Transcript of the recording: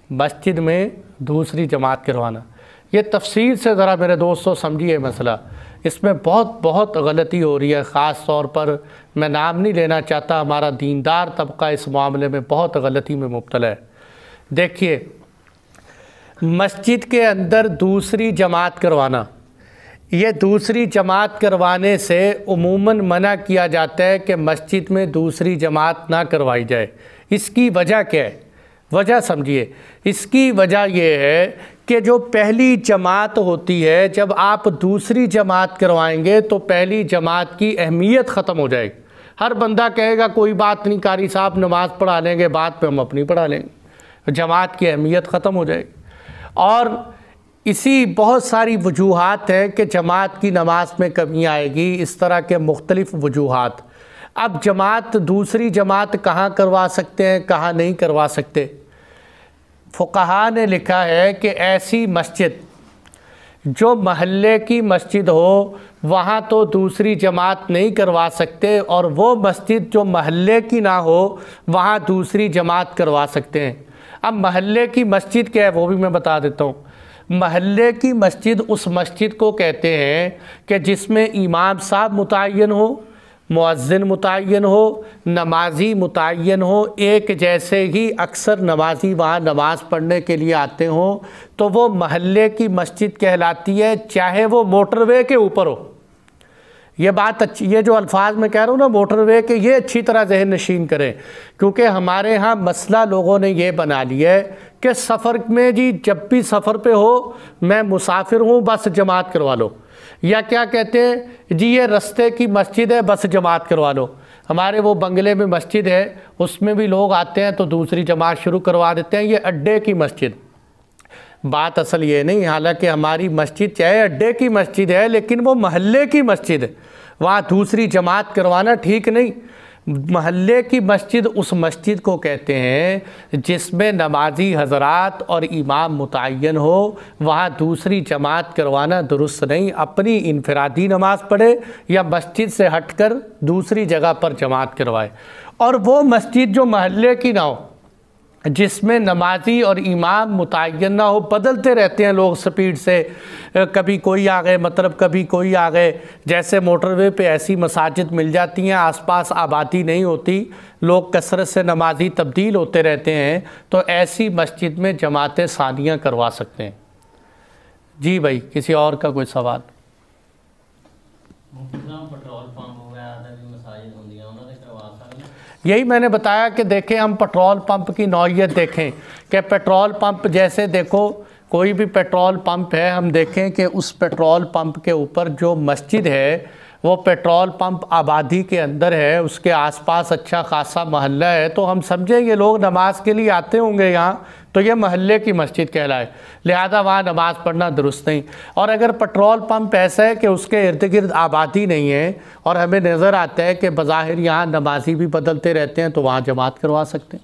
मस्जिद में दूसरी जमात करवाना, ये तफसील से ज़रा मेरे दोस्तों समझिए मसला। इसमें बहुत गलती हो रही है, ख़ास तौर पर मैं नाम नहीं लेना चाहता, हमारा दीनदार तबका इस मामले में बहुत गलती में मुब्तला है। देखिए, मस्जिद के अंदर दूसरी जमात करवाना, ये दूसरी जमात करवाने से उमूमन मना किया जाता है कि मस्जिद में दूसरी जमात ना करवाई जाए। इसकी वजह क्या है? वजह समझिए। इसकी वजह यह है कि जो पहली जमात होती है, जब आप दूसरी जमात करवाएंगे तो पहली जमात की अहमियत ख़त्म हो जाएगी। हर बंदा कहेगा कोई बात नहीं, कारी साहब नमाज़ पढ़ा लेंगे, बाद पे हम अपनी पढ़ा लेंगे, जमात की अहमियत ख़त्म हो जाएगी। और इसी बहुत सारी वजूहात हैं कि जमात की नमाज में कमी आएगी, इस तरह के मुख्तलिफ़ वजूहात। अब जमात, दूसरी जमात कहाँ करवा सकते हैं, कहाँ नहीं करवा सकते? फुक़हा ने लिखा है कि ऐसी मस्जिद जो महल्ले की मस्जिद हो वहाँ तो दूसरी जमात नहीं करवा सकते, और वो मस्जिद जो महल्ले की ना हो वहाँ दूसरी जमात करवा सकते हैं। अब महल्ले की मस्जिद क्या है वो भी मैं बता देता हूँ। महल्ले की मस्जिद उस मस्जिद को कहते हैं कि जिसमें इमाम साहब मुतय्यन हो, मुअज्जिन मुतय्यन हो, नमाजी मुतय्यन हो, एक जैसे ही अक्सर नमाजी वहाँ नमाज़ पढ़ने के लिए आते हों, तो वो महल्ले की मस्जिद कहलाती है, चाहे वो मोटरवे के ऊपर हो। ये बात अच्छी, ये जो अल्फाज मैं कह रहा हूँ ना मोटरवे के, ये अच्छी तरह ज़हन नशीन करें, क्योंकि हमारे यहाँ मसला लोगों ने ये बना लिया है कि सफ़र में जी जब भी सफ़र पे हो, मैं मुसाफिर हूँ बस जमात करवा लो, या क्या कहते हैं जी ये रस्ते की मस्जिद है बस जमात करवा लो। हमारे वो बंगले में मस्जिद है, उसमें भी लोग आते हैं तो दूसरी जमात शुरू करवा देते हैं, ये अड्डे की मस्जिद। बात असल ये नहीं, हालांकि हमारी मस्जिद चाहे अड्डे की मस्जिद है लेकिन वो महल्ले की मस्जिद है, वहाँ दूसरी जमात करवाना ठीक नहीं। महल्ले की मस्जिद उस मस्जिद को कहते हैं जिसमें नमाजी हजरात और इमाम मुतय्यन हो, वहाँ दूसरी जमात करवाना दुरुस्त नहीं। अपनी इनफरादी नमाज पढ़े या मस्जिद से हटकर दूसरी जगह पर जमात करवाए। और वो मस्जिद जो महल्ले की ना हो, जिसमें नमाजी और इमाम मुतय्यन ना हो, बदलते रहते हैं लोग स्पीड से, कभी कोई आ गए मतलब कभी कोई आ गए, जैसे मोटरवे पे ऐसी मसाजिद मिल जाती हैं, आसपास आबादी नहीं होती, लोग कसरत से नमाजी तब्दील होते रहते हैं, तो ऐसी मस्जिद में जमातें सानियाँ करवा सकते हैं। जी भाई, किसी और का कोई सवाल? यही मैंने बताया कि देखें, हम पेट्रोल पंप की नौइयत देखें कि पेट्रोल पंप जैसे देखो कोई भी पेट्रोल पंप है, हम देखें कि उस पेट्रोल पंप के ऊपर जो मस्जिद है वो पेट्रोल पंप आबादी के अंदर है, उसके आसपास अच्छा खासा मोहल्ला है, तो हम समझें ये लोग नमाज के लिए आते होंगे यहाँ, तो ये महल्ले की मस्जिद कहलाए, लिहाजा वहाँ नमाज़ पढ़ना दुरुस्त नहीं। और अगर पेट्रोल पंप ऐसा है कि उसके इर्द गिर्द आबादी नहीं है और हमें नज़र आता है कि बज़ाहिर यहाँ नमाजी भी बदलते रहते हैं, तो वहाँ जमात करवा सकते हैं।